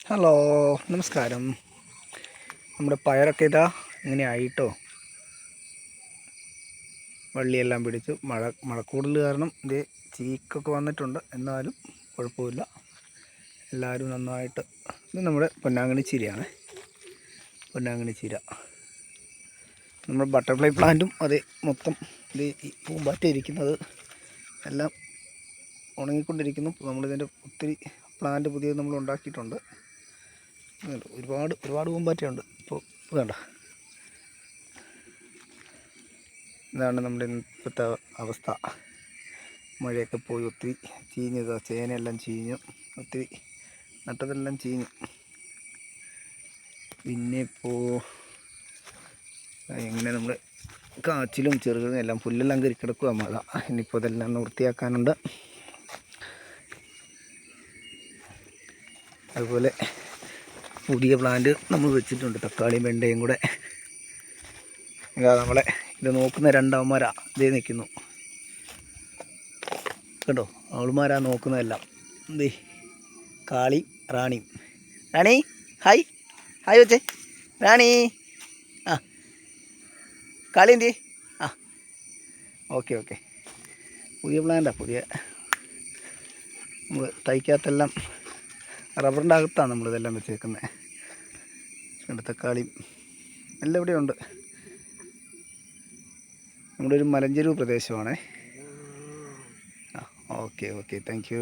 Hello, നമസ്കാരം. നമ്മുടെ പയറൊക്കെ ഇതാ ഇങ്ങനെ ആയിട്ടോ. വള്ളിയെല്ലാം പിടിച്ചു. മഴക്കൂടൽ കാരണം ഇത് ചീക്കൊക്കെ വന്നിട്ടുണ്ട്. എന്നാലും കുഴപ്പമില്ല, എല്ലാവരും നന്നായിട്ട്. ഇത് നമ്മുടെ പൊന്നാങ്കണ്ണി ചീരയാണ്. പൊന്നാങ്കണ്ണി ചീര നമ്മുടെ ബട്ടർഫ്ലൈ പ്ലാന്റും അത് മൊത്തം ഇത് ഈ പൂമ്പാറ്റ ഇരിക്കുന്നത് എല്ലാം ഉണങ്ങിക്കൊണ്ടിരിക്കുന്നു. നമ്മളിതിൻ്റെ ഒത്തിരി പ്ലാന്റ് പുതിയത് നമ്മൾ ഉണ്ടാക്കിയിട്ടുണ്ട്. ഒരുപാട് പൂമ്പാറ്റയുണ്ട്. ഇപ്പോൾ വേണ്ട, ഇതാണ് നമ്മുടെ ഇപ്പോഴത്തെ അവസ്ഥ. മഴയൊക്കെ പോയി ഒത്തിരി ചീഞ്ഞത്, ചേനയെല്ലാം ചീഞ്ഞു, ഒത്തിരി നട്ടതെല്ലാം ചീഞ്ഞു. പിന്നെ ഇപ്പോൾ എങ്ങനെ നമ്മൾ കാച്ചിലും ചെറുതും എല്ലാം പുല്ലെല്ലാം കയറി കിടക്കുക മഴ. ഇനിയിപ്പോൾ ഇതെല്ലാം വൃത്തിയാക്കാനുണ്ട്. അതുപോലെ പുതിയ പ്ലാന്റ് നമ്മൾ വെച്ചിട്ടുണ്ട്, തക്കാളിയും വെണ്ടയും കൂടെ. ഇതാ നമ്മളെ ഇത് നോക്കുന്ന രണ്ടവന്മാരാ ഇതേ നിൽക്കുന്നു കേട്ടോ. അവളുമാരാ നോക്കുന്നതെല്ലാം. എന്തേ കാളി റാണി. റാണി ഹായ്, ഹായ് വെച്ചേ. റാണി ആ, കാളി എന്തേ? ആ, ഓക്കെ. പുതിയ പ്ലാന്റാണ്. പുതിയ നമ്മൾ തൈക്കകത്തെല്ലാം റബ്ബറിൻ്റെ അകത്താണ് നമ്മളിതെല്ലാം വെച്ചേക്കുന്നത്. തക്കാളിയും എല്ലാം ഇവിടെ ഉണ്ട്. നമ്മുടെ ഒരു മലഞ്ചെരുവ് പ്രദേശമാണേ. Okay, thank U.